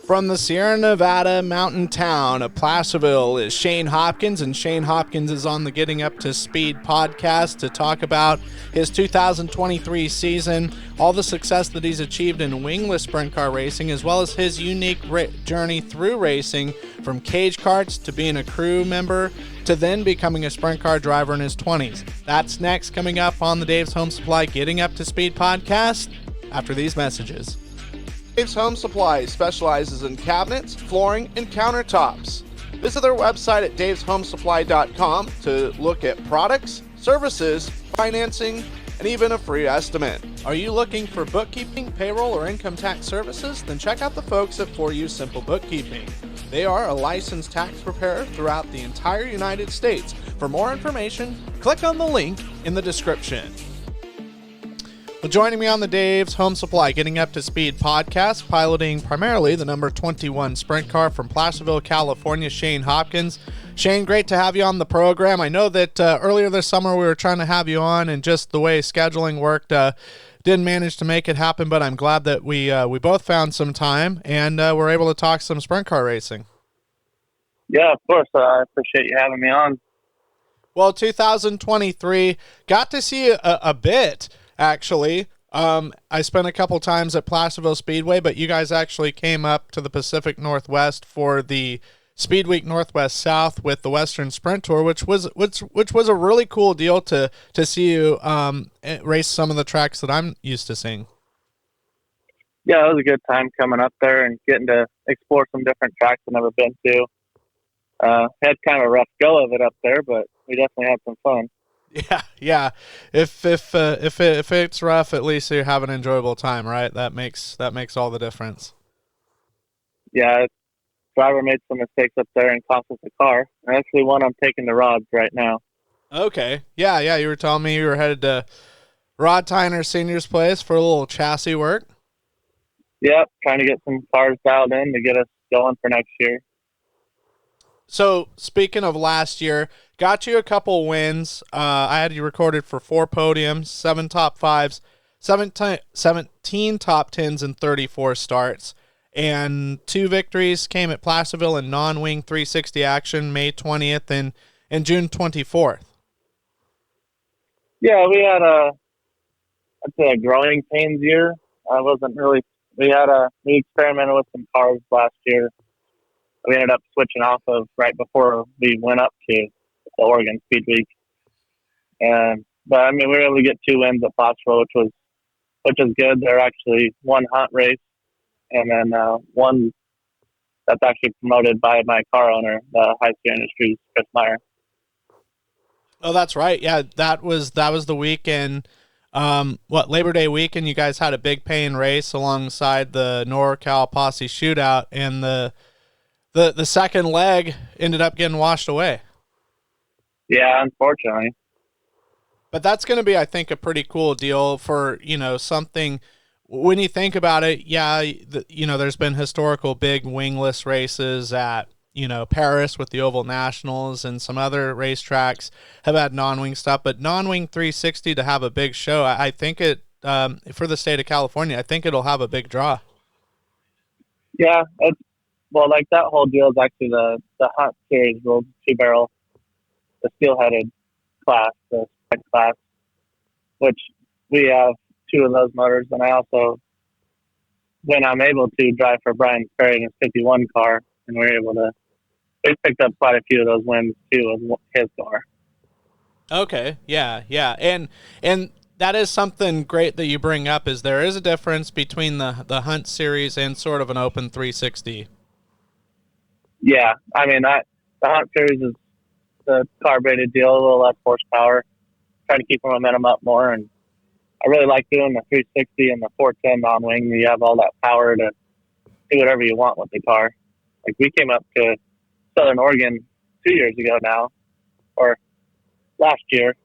From the Sierra Nevada mountain town of Placerville is Shane Hopkins, and Shane Hopkins is on the Getting Up to Speed podcast to talk about his 2023 season, all the success that he's achieved in wingless sprint car racing, as well as his unique journey through racing from cage karts to being a crew member to then becoming a sprint car driver in his 20s. That's next, coming up on the Dave's Home Supply Getting Up to Speed podcast after these messages. Dave's Home Supply specializes in cabinets, flooring, and countertops. Visit their website at daveshomesupply.com to look at products, services, financing, and even a free estimate. Are you looking for bookkeeping, payroll, or income tax services? Then check out the folks at For You Simple Bookkeeping. They are a licensed tax preparer throughout the entire United States. For more information, click on the link in the description. Well, joining me on the Dave's Home Supply Getting Up to Speed podcast, piloting primarily the number 21 sprint car from Placerville, California, Shane Hopkins. Shane, great to have you on the program. I know that earlier this summer we were trying to have you on, and just the way scheduling worked, didn't manage to make it happen, but I'm glad that we both found some time and were able to talk some sprint car racing. Yeah, of course. I appreciate you having me on. Well, 2023, got to see a bit. Actually, I spent a couple times at Placerville Speedway, but you guys actually came up to the Pacific Northwest for the Speed Week Northwest South with the Western Sprint Tour, which was a really cool deal to see you race some of the tracks that I'm used to seeing. Yeah, it was a good time coming up there and getting to explore some different tracks I've never been to. Had kind of a rough go of it up there, but we definitely had some fun. Yeah. If it's rough, at least you have an enjoyable time, right? That makes all the difference. Yeah, driver made some mistakes up there and cost us a car. And actually, one I'm taking to Rod's right now. Okay. Yeah. You were telling me you were headed to Rod Tyner Senior's place for a little chassis work. Yep, trying to get some cars dialed in to get us going for next year. So, speaking of last year, got you a couple wins. I had you recorded for 4 podiums, 7 top 5s, 17 top 10s, and 34 starts. And 2 victories came at Placerville in non-wing 360 action, May 20th and June 24th. Yeah, we had I'd say a growing pains year. We experimented with some cars last year. We ended up switching off of right before we went up to the Oregon Speed Week. But I mean, we were able to get 2 wins at Placerville, which was good. They're actually one hunt race, and then one that's actually promoted by my car owner, the High Speed Industries, Chris Meyer. Oh, that's right. Yeah, that was the weekend. Labor Day weekend, you guys had a big paying race alongside the NorCal Posse Shootout, and the second leg ended up getting washed away. Yeah, unfortunately. But that's going to be, I think, a pretty cool deal for, something. When you think about it, there's been historical big wingless races at, Paris with the Oval Nationals, and some other racetracks have had non-wing stuff. But non-wing 360 to have a big show, I think it, for the state of California, I think it'll have a big draw. Yeah, like that whole deal is actually the Hunt Series rules, 2-barrel, the steel-headed class, the spec class, which we have 2 of those motors. And I also, when I'm able to, drive for Brian Sperry in his 51 car, and we picked up quite a few of those wins too with his car. Okay, yeah, and that is something great that you bring up. Is there is a difference between the Hunt Series and sort of an open 360? Yeah, I mean, the Hunt Series is the carbureted deal, a little less horsepower, trying to keep the momentum up more. And I really like doing the 360 and the 410 non-wing. You have all that power to do whatever you want with the car. Like, we came up to Southern Oregon 2 years ago now, or last year,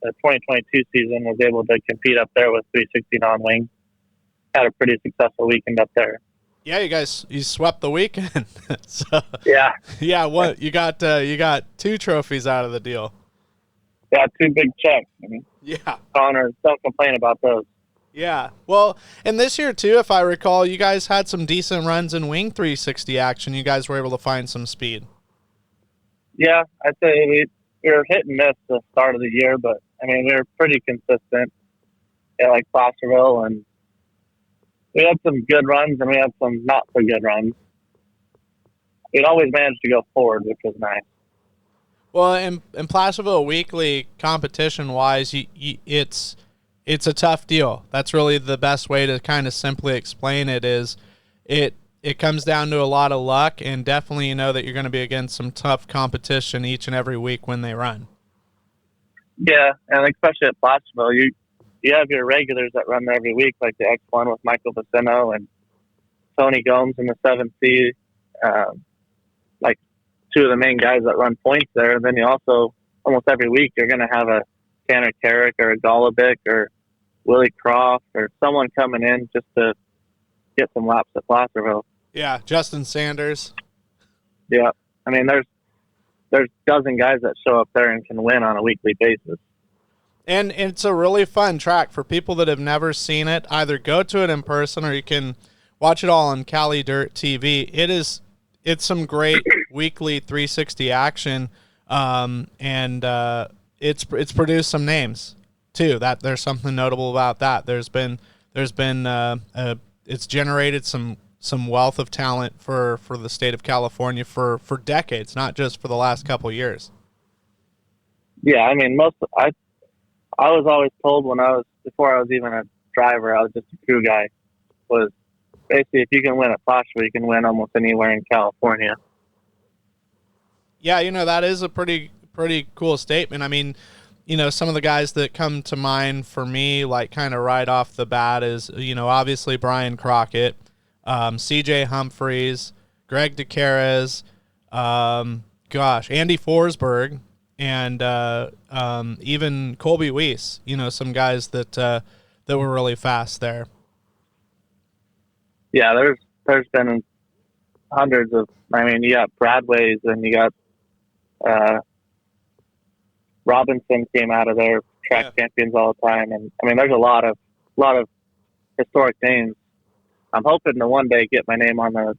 the 2022 season, was able to compete up there with 360 non-wing. Had a pretty successful weekend up there. Yeah, you swept the weekend. So yeah. What you got 2 trophies out of the deal. Yeah, 2 big checks. I mean, yeah. Connors, don't complain about those. Yeah. Well, and this year too, if I recall, you guys had some decent runs in wing 360 action. You guys were able to find some speed. Yeah, I'd say we were hit and miss the start of the year, but I mean, we were pretty consistent at like Placerville, and we had some good runs and we had some not so good runs. We'd always managed to go forward, which was nice. Well, in Placerville Weekly, competition-wise, it's a tough deal. That's really the best way to kind of simply explain it. Is it comes down to a lot of luck, and definitely you know that you're going to be against some tough competition each and every week when they run. Yeah, and especially at Placerville, you have your regulars that run there every week, like the X1 with Michael Vicino and Tony Gomes in the 7C, like two of the main guys that run points there. And then you also, almost every week, you're going to have a Tanner Carrick or a Golubic or Willie Croft or someone coming in just to get some laps at Placerville. Yeah, Justin Sanders. Yeah, I mean, there's a dozen guys that show up there and can win on a weekly basis. And it's a really fun track for people that have never seen it. Either go to it in person or you can watch it all on Cali Dirt TV. It's some great weekly 360 action, and it's produced some names too. That there's something notable about that. There's been it's generated some wealth of talent for the state of California for decades, not just for the last couple of years. Yeah, I mean, I was always told before I was even a driver, I was just a crew guy, was basically if you can win at Placerville, you can win almost anywhere in California. Yeah, that is a pretty cool statement. I mean, some of the guys that come to mind for me, like kind of right off the bat is, obviously Brian Crockett, CJ Humphreys, Greg DeCarez, Andy Forsberg, and even Colby Weiss, some guys that were really fast there. Yeah, there's been hundreds of, I mean, you got Bradways and you got Robinson came out of there, track champions all the time. And I mean, there's a lot of historic names. I'm hoping to one day get my name on the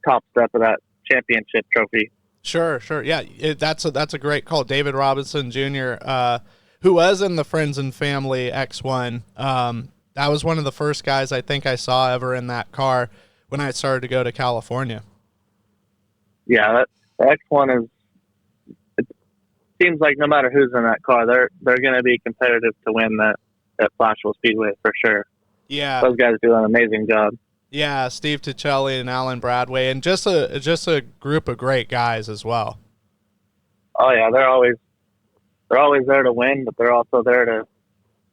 top step of that championship trophy. Sure. Yeah, that's a great call. David Robinson Jr., who was in the Friends and Family X1. That was one of the first guys I think I saw ever in that car when I started to go to California. Yeah, the X1 is. It seems like no matter who's in that car, they're going to be competitive to win that Placerville Speedway for sure. Yeah, those guys do an amazing job. Yeah, Steve Ticelli and Alan Bradway, and just a group of great guys as well. Oh yeah, they're always there to win, but they're also there to.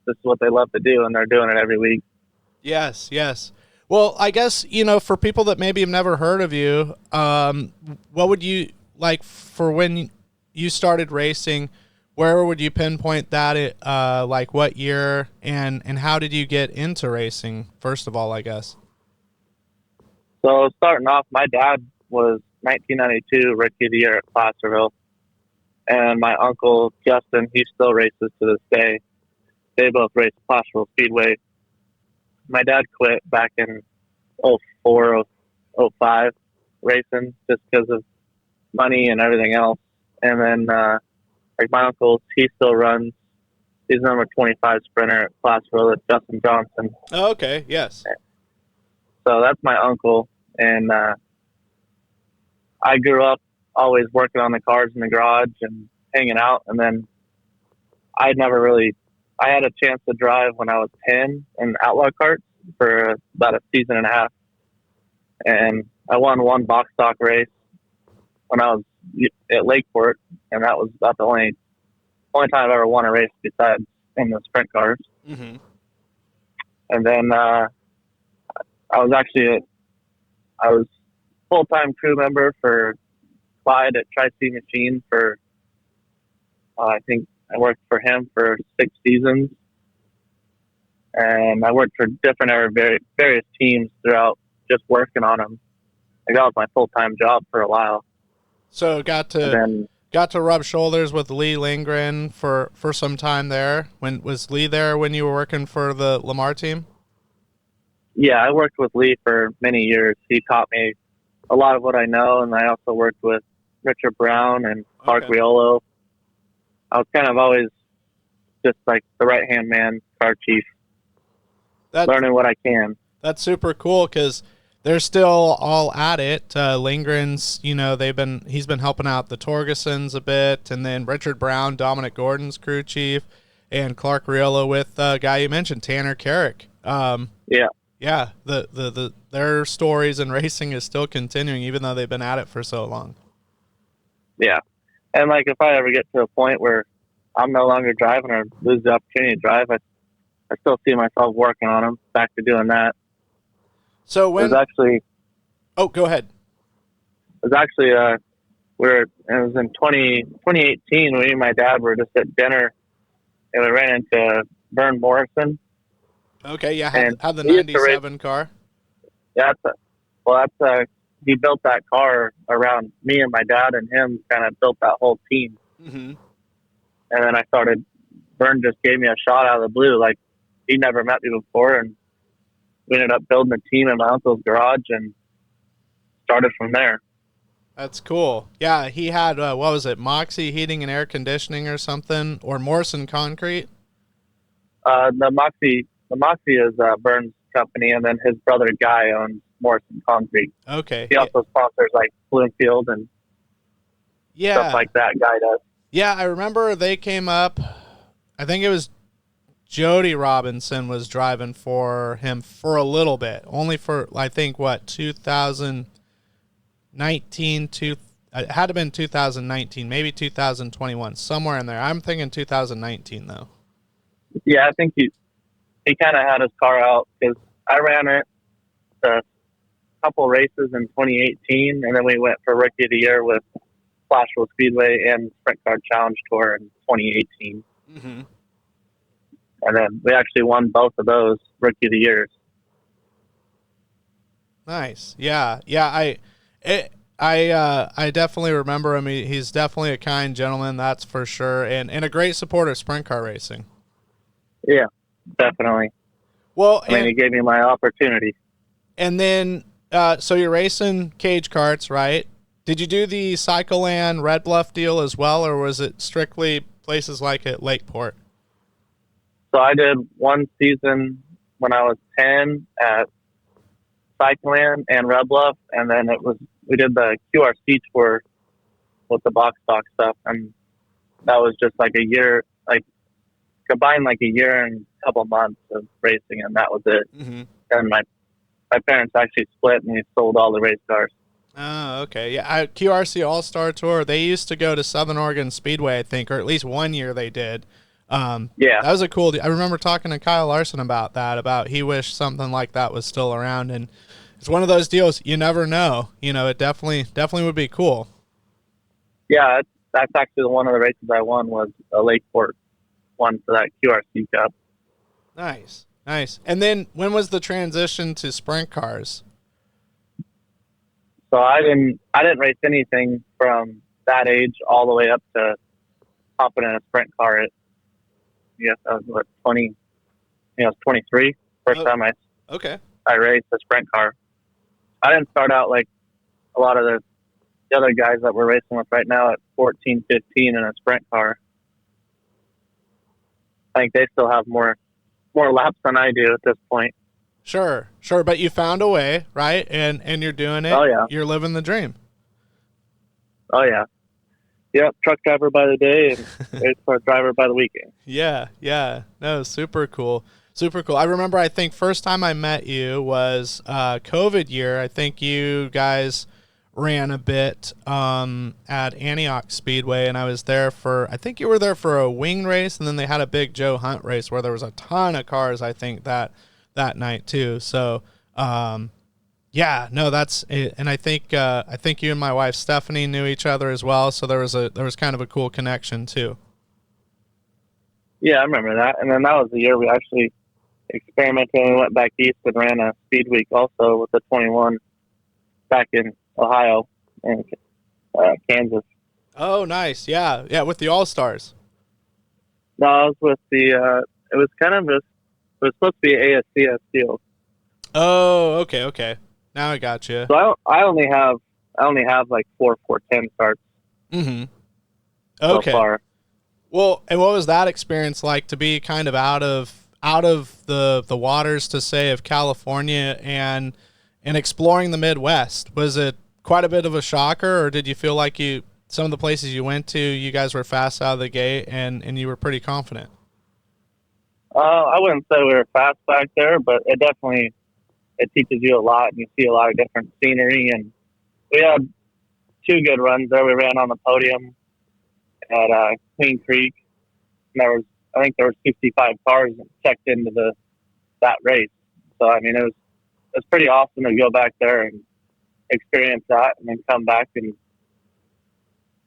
This is what they love to do, and they're doing it every week. Yes. Well, I guess, for people that maybe have never heard of you, what would you like for when you started racing? Where would you pinpoint that? Like what year and how did you get into racing? First of all, I guess. So starting off, my dad was 1992 Rookie of the Year at Placerville, and my uncle Justin, he still races to this day. They both raced Placerville Speedway. My dad quit back in 04, 05 racing just because of money and everything else. And then, like my uncle, he still runs. He's number 25 sprinter at Placerville at Justin Johnson. Oh, okay, yes. So that's my uncle. And I grew up always working on the cars in the garage and hanging out. And then I had a chance to drive when I was 10 in outlaw karts for about a season and a half. And I won one box stock race when I was at Lakeport. And that was about the only time I've ever won a race besides in the sprint cars. Mm-hmm. And then I was full-time crew member for Clyde at Tri-C Machine for, I think I worked for him for 6 seasons. And I worked for different various teams throughout just working on them. Like that was my full-time job for a while. So got to got to rub shoulders with Lee Lindgren for some time there. When was Lee there when you were working for the Lamar team? Yeah, I worked with Lee for many years. He taught me a lot of what I know, and I also worked with Richard Brown and Clark Riolo. I was kind of always just like the right-hand man, car chief, learning what I can. That's super cool because they're still all at it. Lindgren's, he's been helping out the Torgesons a bit, and then Richard Brown, Dominic Gordon's crew chief, and Clark Riolo with the guy you mentioned, Tanner Carrick. Yeah, their stories in racing is still continuing, even though they've been at it for so long. Yeah, and like if I ever get to a point where I'm no longer driving or lose the opportunity to drive, I still see myself working on them, back to doing that. So when it was actually, go ahead. It was actually it was in 2018 when me and my dad were just at dinner, and we ran into Vern Morrison. Okay, yeah, had the 97 car. Yeah, he built that car around me and my dad, and him kind of built that whole team. Mm-hmm. And then Vern just gave me a shot out of the blue. Like, he never met me before, and we ended up building a team in my uncle's garage and started from there. That's cool. Yeah, he had, what was it, Moxie Heating and Air Conditioning or something, or Morrison Concrete? The Moxie is Vern's company, and then his brother Guy owns Morrison Concrete. Okay. He also sponsors like Bloomfield and stuff like that. Guy does. Yeah, I remember they came up. I think it was Jody Robinson was driving for him for a little bit, only for I think 2019 to it had to have been 2019, maybe 2021, somewhere in there. I'm thinking 2019 though. Yeah, I think he kind of had his car out because I ran it a couple races in 2018, and then we went for Rookie of the Year with Placerville Speedway and Sprint Car Challenge Tour in 2018. Mm-hmm. And then we actually won both of those Rookie of the Years. Nice. Yeah. I definitely remember him. He's definitely a kind gentleman, that's for sure, and a great supporter of sprint car racing. Yeah, definitely. Well, he gave me my opportunity. And then, so you're racing cage karts, right? Did you do the Cycleland Red Bluff deal as well, or was it strictly places like at Lakeport? So I did one season when I was 10 at Cycleland and Red Bluff, and then we did the QRC tour with the box stock stuff, and that was just like a year, like combined like a year and a couple months of racing, and that was it. Mm-hmm. And my parents actually split, and we sold all the race cars. Oh, okay. Yeah, QRC All-Star Tour, they used to go to Southern Oregon Speedway, I think, or at least one year they did. Yeah. That was a cool deal. I remember talking to Kyle Larson about that, about he wished something like that was still around, and it's one of those deals you never know. It definitely would be cool. Yeah, that's actually one of the races I won was a Lakeport one for that QRC Cup. Nice. And then when was the transition to sprint cars? So I didn't race anything from that age all the way up to hopping in a sprint car at, I was 20, I was 23. First time I raced a sprint car. I didn't start out like a lot of the other guys that we're racing with right now at 14, 15 in a sprint car. I think they still have more laps than I do at this point. Sure. But you found a way, right? And you're doing it. Oh, yeah. You're living the dream. Oh, yeah. Yep, truck driver by the day and race car driver by the weekend. Yeah. No, super cool. I remember, I think first time I met you was COVID year. I think you guys ran a bit at Antioch Speedway, and I was there I think you were there for a wing race, and then they had a big Joe Hunt race where there was a ton of cars, I think, that night too. So, yeah, no, that's it. And I think you and my wife Stephanie knew each other as well, so there was kind of a cool connection too. Yeah, I remember that. And then that was the year we actually experimented and we went back east and ran a speed week also with the 21 back in Ohio and Kansas. Oh, nice. Yeah, yeah, with the All Stars. No, I was with the. It was kind of just. It was supposed to be ASCS deal. Oh, okay, okay. Now I got you. So I only have like 4 410 starts Mm-hmm. so Okay. far. Well, and what was that experience like to be kind of out of the waters to say of California and exploring the Midwest? Was it quite a bit of a shocker, or did you feel like some of the places you went to, you guys were fast out of the gate and you were pretty confident? I wouldn't say we were fast back there, but it teaches you a lot, and you see a lot of different scenery. And we had 2 good runs there. We ran on the podium at Queen Creek, and I think there were 65 cars checked into that race. So I mean, it was pretty awesome to go back there and experience that, and then come back and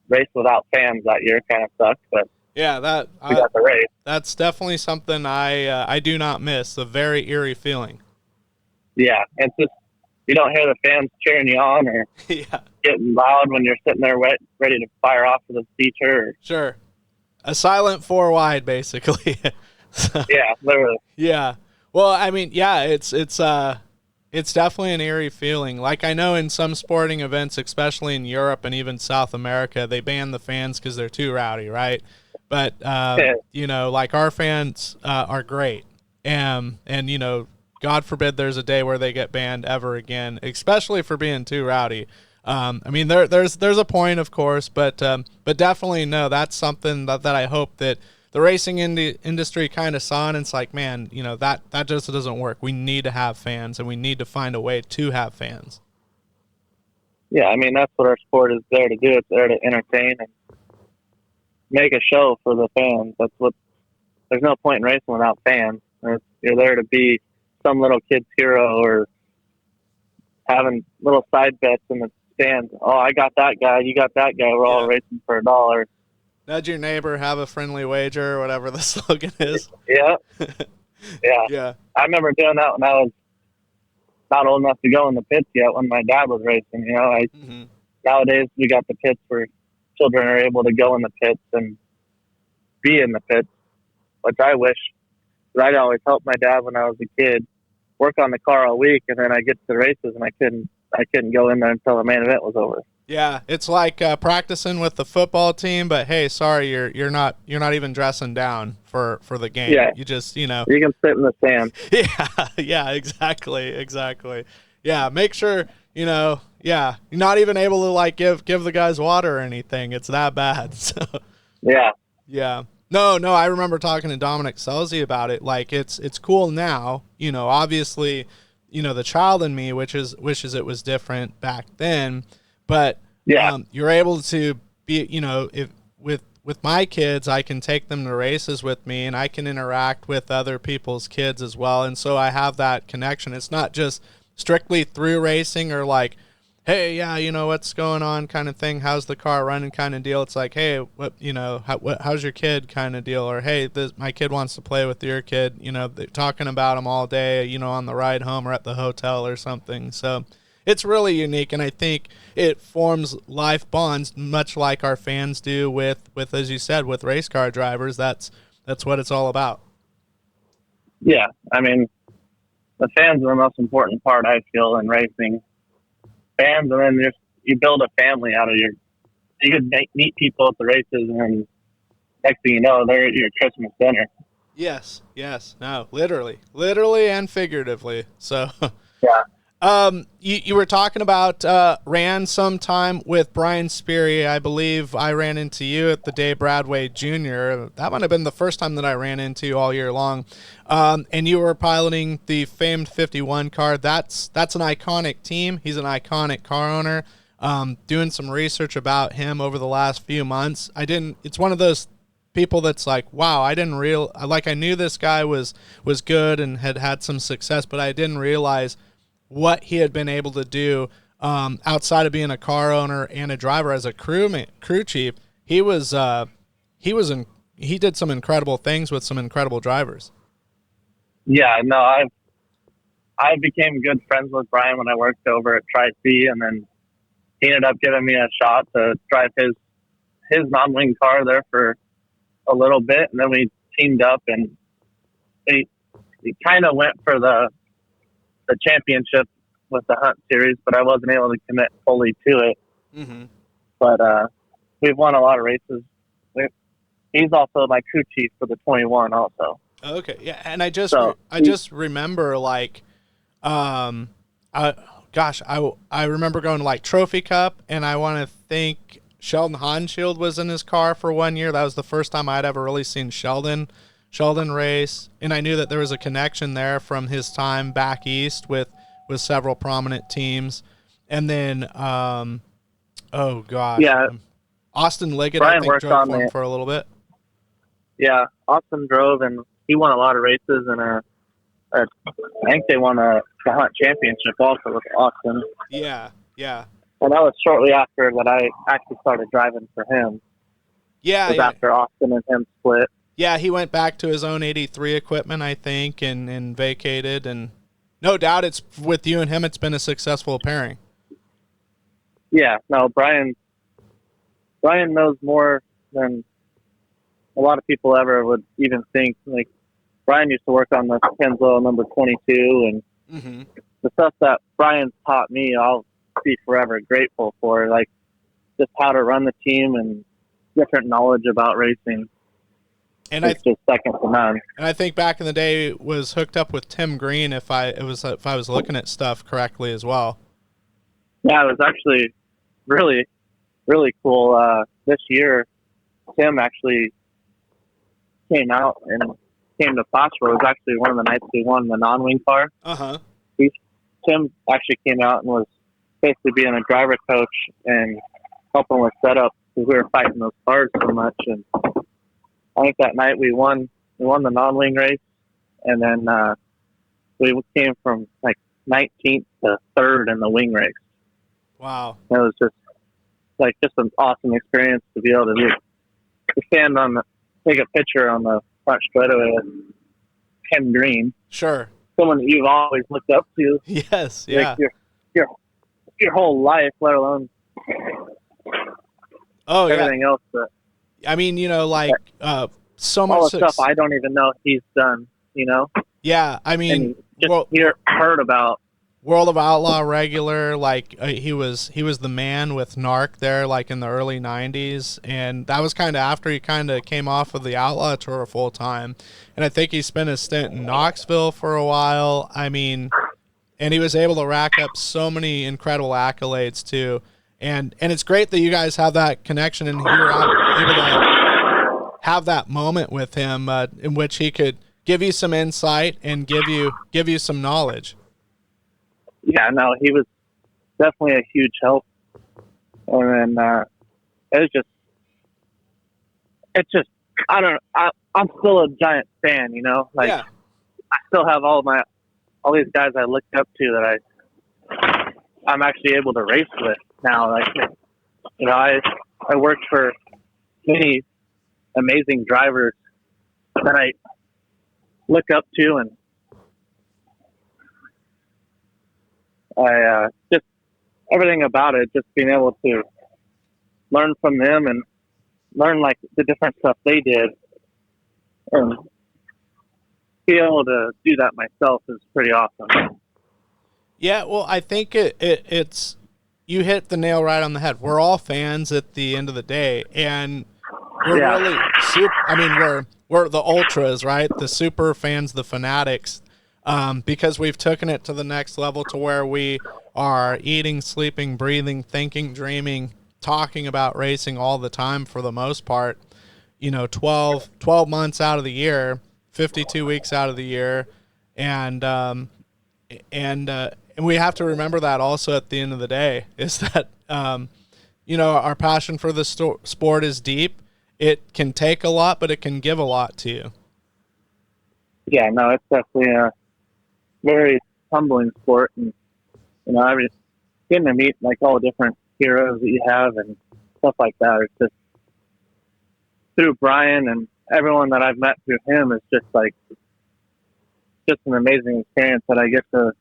race without fans that year. Kind of sucked, but Yeah, we got the race. that's definitely something I do not miss. A very eerie feeling. Yeah, it's just you don't hear the fans cheering you on or Yeah, getting loud when you're sitting there ready to fire off with a feature. sure. A silent four wide, basically. So, Yeah, literally. yeah. Well, I mean, yeah, it's definitely an eerie feeling. Like I know in some sporting events, especially in Europe and even South America, they ban the fans because they're too rowdy, right? But like our fans are great, and God forbid there's a day where they get banned ever again, especially for being too rowdy. I mean, there's a point, of course, but definitely no. That's something that I hope that the racing industry kind of saw, and it's like, man, that just doesn't work. We need to have fans, and we need to find a way to have fans. Yeah, I mean that's what our sport is there to do. It's there to entertain and make a show for the fans. That's what. There's no point in racing without fans. You're there to be some little kid's hero or having little side bets in the stands. Oh, I got that guy. You got that guy. We're all Yeah. racing for $1. Nudge your neighbor, have a friendly wager, or whatever the slogan is. Yeah, yeah. Yeah. I remember doing that when I was not old enough to go in the pits yet. When my dad was racing, Hmm. Nowadays we got the pits where children are able to go in the pits and be in the pits, which I wish. But I'd always help my dad when I was a kid work on the car all week, and then I get to the races and I couldn't go in there until the main event was over. Yeah, it's like practicing with the football team, but hey, sorry, you're not even dressing down for the game. Yeah. You just You can sit in the stand. Yeah, yeah, exactly. Yeah, make sure yeah, you're not even able to like give the guys water or anything. It's that bad. So Yeah. yeah. No, I remember talking to Dominic Selzy about it. Like it's cool now, obviously, the child in me wishes it was different back then, but Yeah. you're able to be, if with my kids, I can take them to races with me and I can interact with other people's kids as well. And so I have that connection. It's not just strictly through racing or like, hey, yeah, what's going on kind of thing. How's the car running kind of deal. It's like, hey, how's your kid kind of deal? Or, hey, my kid wants to play with your kid. They're talking about him all day, on the ride home or at the hotel or something. So it's really unique. And I think it forms life bonds much like our fans do with, as you said, with race car drivers. That's what it's all about. Yeah. I mean, the fans are the most important part, I feel, in racing. Fans, and then you build a family out of you could meet people at the races, and then next thing you know, they're at your Christmas dinner. Yes. No, literally and figuratively. So, Yeah. you were talking about ran sometime with Brian Sperry. I believe I ran into you at the Day Bradway Jr. That might have been the first time that I ran into you all year long. And you were piloting the famed 51 car. That's an iconic team. He's an iconic car owner. Doing some research about him over the last few months. It's one of those people that's like, wow, I knew this guy was good and had some success, but I didn't realize what he had been able to do outside of being a car owner and a driver as a crew chief. He did some incredible things with some incredible drivers. Yeah, no, I became good friends with Brian when I worked over at Tri-C, and then he ended up giving me a shot to drive his his non-wing car there for a little bit, and then we teamed up, and he kind of went for the championship with the Hunt Series, but I wasn't able to commit fully to it. Mm-hmm. But we've won a lot of races. He's also my crew chief for the 21 also. Okay, yeah, and I just remember like, I remember going to like Trophy Cup, and I want to think Sheldon Hanschild was in his car for 1 year. That was the first time I'd ever really seen Sheldon race, and I knew that there was a connection there from his time back east with several prominent teams. And then, Austin Liggett, Brian I think, worked drove on for him it for a little bit. Yeah, Austin drove, and he won a lot of races, and I think they won the Hunt Championship also with Austin. Yeah. And that was shortly after that I actually started driving for him. Yeah, it was after Austin and him split. Yeah, he went back to his own 83 equipment, I think, and vacated. And no doubt it's with you and him, it's been a successful pairing. Yeah, no, Brian knows more than a lot of people ever would even think. Like, Brian used to work on the Kenzo number 22, and the stuff that Brian taught me, I'll be forever grateful for. Like, just how to run the team and different knowledge about racing. And it's just second to none. And I think back in the day was hooked up with Tim Green if I was looking at stuff correctly as well. Yeah, it was actually really, really cool. This year, Tim actually came out and came to Placerville. It was actually one of the nights we won the non-wing car. Tim actually came out and was basically being a driver coach and helping with setup because we were fighting those cars so much. And I think that night we won the non-wing race, and then we came from like 19th to 3rd in the wing race. Wow! It was just an awesome experience to be able to stand take a picture on the front straightaway with Ken Green. Sure. Someone that you've always looked up to. Yes. Yeah. Like your whole life, let alone everything else. But I mean, so much all the stuff I don't even know he's done. Yeah, I mean, heard about World of Outlaw regular, like he was the man with Narc there, like in the early 90s, and that was kind of after he kind of came off of the Outlaw Tour full time, and I think he spent a stint in Knoxville for a while. I mean, and he was able to rack up so many incredible accolades too, and it's great that you guys have that connection and you're able to have that moment with him in which he could give you some insight and give you some knowledge. Yeah, no, he was definitely a huge help. And then it's just, I'm still a giant fan, Like, I still have all these guys I looked up to that I'm actually able to race with now. Like, I worked for many amazing drivers that I look up to, and I just everything about it, just being able to learn from them and learn like the different stuff they did, and be able to do that myself is pretty awesome. Yeah, well, I think it's you hit the nail right on the head. We're all fans at the end of the day, and we're really super. I mean, we're the ultras, right? The super fans, the fanatics. Because we've taken it to the next level to where we are eating, sleeping, breathing, thinking, dreaming, talking about racing all the time for the most part, 12 months out of the year, 52 weeks out of the year. And we have to remember that also at the end of the day is that, our passion for the sport is deep. It can take a lot, but it can give a lot to you. Yeah, no, it's definitely a very humbling sport, and getting to meet like all the different heroes that you have and stuff like that. It's just through Brian and everyone that I've met through him is just an amazing experience that I get to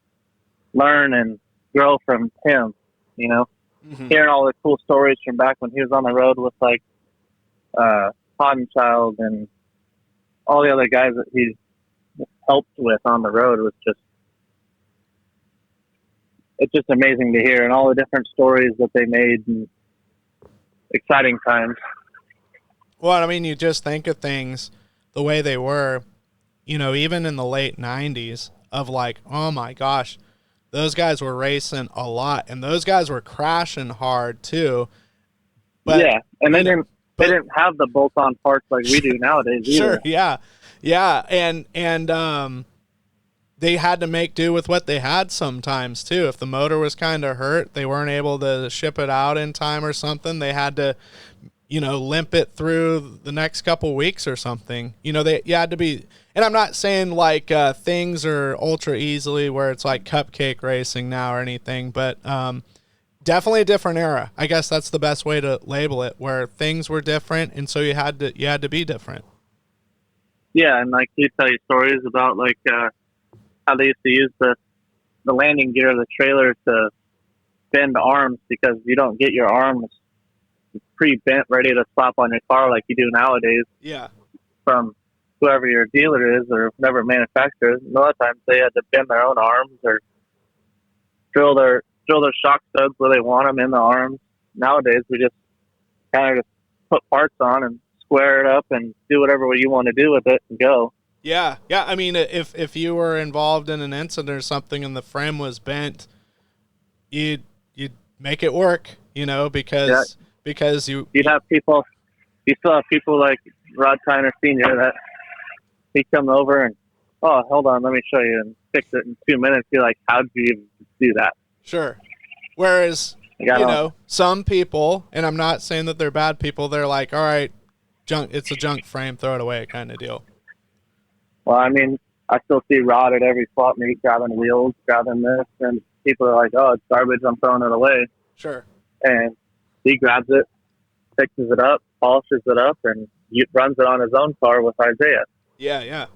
learn and grow from him. Hearing all the cool stories from back when he was on the road with like Child and all the other guys that he helped with on the road it's just amazing to hear, and all the different stories that they made and exciting times. Well, I mean, you just think of things the way they were, even in the late 90s of like, oh my gosh, those guys were racing a lot, and those guys were crashing hard too. But, yeah, and they didn't have the bolt-on parts like we do nowadays either. Sure, yeah, and they had to make do with what they had sometimes too. If the motor was kind of hurt, they weren't able to ship it out in time or something. They had to, limp it through the next couple weeks or something. You had to be. And I'm not saying like things are ultra easily where it's like cupcake racing now or anything, but definitely a different era. I guess that's the best way to label it, where things were different, and so you had to be different. Yeah, and like you tell you stories about like how they used to use the landing gear of the trailer to bend arms, because you don't get your arms pre-bent ready to slap on your car like you do nowadays. Yeah. From whoever your dealer is or whoever manufacturers. A lot of times they had to bend their own arms or drill their shock studs where they want them in the arms. Nowadays we just kind of just put parts on and square it up and do whatever you want to do with it and go. Yeah. I mean, if you were involved in an incident or something and the frame was bent, you'd make it work, because you'd have people. You still have people like Rod Tyner Sr. that he come over and, oh, hold on, let me show you, and fix it in 2 minutes. You're like, how'd you even do that? Sure. Whereas, some people, and I'm not saying that they're bad people, they're like, all right, it's a junk frame, throw it away kind of deal. Well, I mean, I still see Rod at every swap meet grabbing wheels, grabbing this, and people are like, oh, it's garbage, I'm throwing it away. Sure. And he grabs it, fixes it up, polishes it up, and runs it on his own car with Isaiah. Yeah.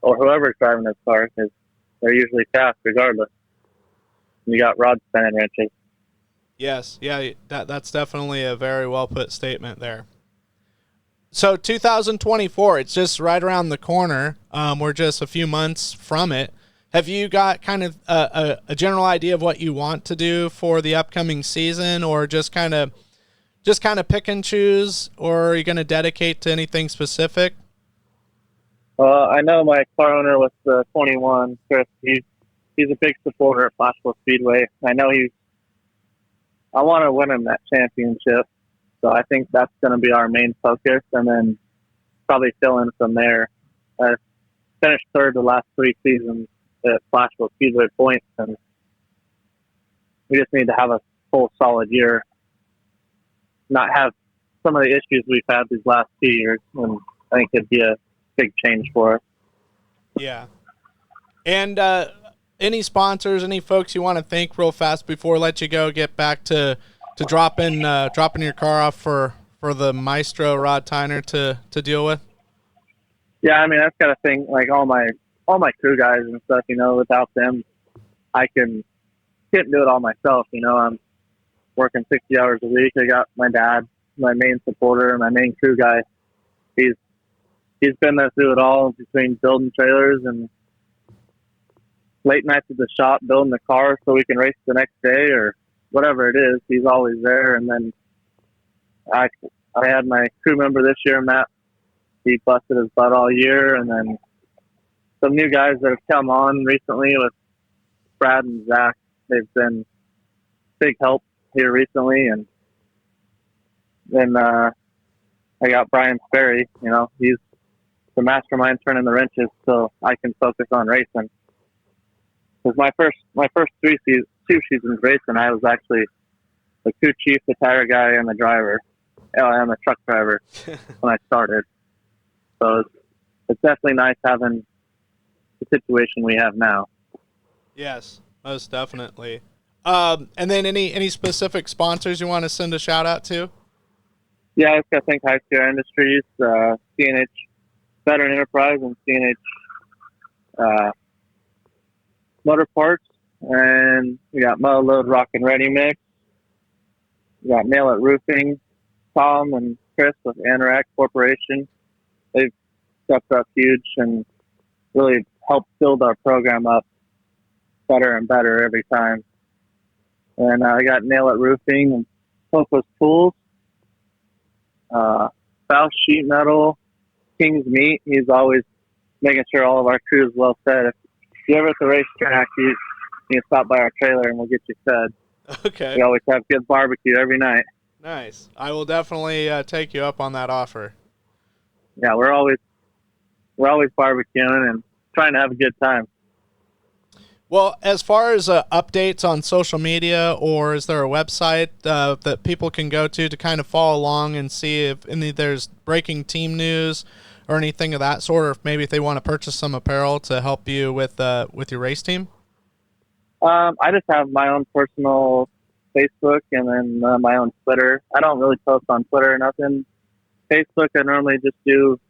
Or whoever's driving his car, because they're usually fast regardless. And you got rod spinning wrenches. Yes, yeah, that's definitely a very well put statement there. So 2024, it's just right around the corner. We're just a few months from it. Have you got kind of a general idea of what you want to do for the upcoming season, or just kind of pick and choose, or are you going to dedicate to anything specific? I know my car owner with the 21, Chris. He's a big supporter of Placerville Speedway. I know I want to win him that championship. So I think that's going to be our main focus, and then probably fill in from there. I finished third the last 3 seasons at Placerville Speedway points, and we just need to have a full solid year, not have some of the issues we've had these last 2 years, and I think it'd be a big change for us. Yeah. And any sponsors, any folks you want to thank real fast before I let you go, get back to dropping your car off for the maestro Rod Tyner to deal with? Yeah, I mean, that's got a thing, like all my crew guys and stuff, without them, I couldn't do it all myself. I'm working 60 hours a week. I got my dad, my main supporter, my main crew guy. He's been there through it all, between building trailers and late nights at the shop, building the car so we can race the next day or whatever it is. He's always there. And then I had my crew member this year, Matt. He busted his butt all year. And then some new guys that have come on recently with Brad and Zach. They've been big help here recently. And then I got Brian Sperry. He's the mastermind turning the wrenches so I can focus on racing. Because my first 2 seasons racing, I was actually the crew chief, the tire guy, and the driver. I'm a truck driver when I started. So it's definitely nice having the situation we have now. Yes, most definitely. And then any specific sponsors you want to send a shout out to? Yeah, I just think High Sierra Industries, CNH Veteran Enterprise, and CNH Motor Parts, and we got Moto Load Rock and Ready Mix. We got Nail It Roofing, Tom and Chris with Anorak Corporation. They've stepped up huge and really helped build our program up better and better every time. And I got Nail It Roofing and Focus Tools, Faust Sheet Metal, King's Meat. He's always making sure all of our crew is well fed. If you're ever at the racetrack, you can stop by our trailer and we'll get you fed. Okay. We always have good barbecue every night. Nice. I will definitely take you up on that offer. Yeah, we're always barbecuing and trying to have a good time. Well, as far as updates on social media, or is there a website that people can go to kind of follow along and see if there's breaking team news or anything of that sort, or if maybe if they want to purchase some apparel to help you with your race team? I just have my own personal Facebook and then my own Twitter. I don't really post on Twitter or nothing. Facebook, I normally just do,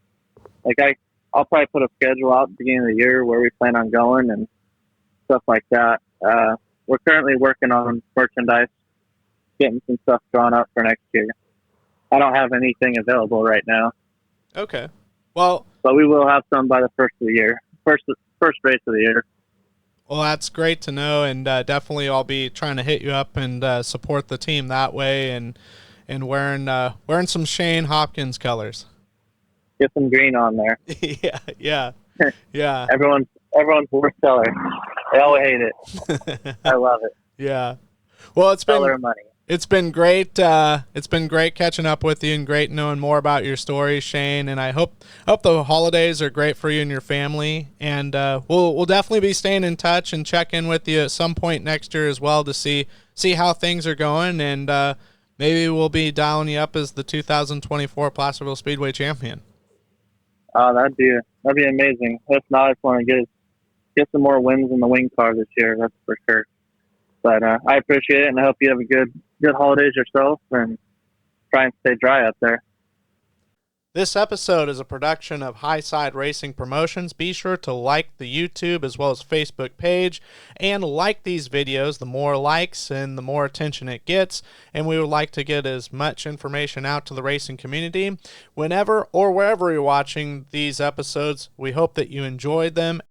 I'll probably put a schedule out at the beginning of the year where we plan on going and stuff like that. We're currently working on merchandise, getting some stuff drawn up for next year. I don't have anything available right now. Okay. Well, but we will have some by the first of the year, first race of the year. Well, that's great to know, and definitely I'll be trying to hit you up and support the team that way, and wearing some Shane Hopkins colors. Get some green on there. yeah. Everyone's worst color. They all hate it. I love it. Yeah. Well, it's been color money. It's been great. It's been great catching up with you and great knowing more about your story, Shane. And I hope the holidays are great for you and your family. And we'll definitely be staying in touch and check in with you at some point next year as well to see how things are going. And maybe we'll be dialing you up as the 2024 Placerville Speedway champion. Oh, that'd be amazing. If not, I just want to get some more wins in the wing car this year. That's for sure. But I appreciate it, and I hope you have a good holidays yourself, and try and stay dry up there. This episode is a production of Highside Racing Promotions. Be sure to like the YouTube as well as Facebook page, and like these videos. The more likes and the more attention it gets, and we would like to get as much information out to the racing community. Whenever or wherever you're watching these episodes, we hope that you enjoyed them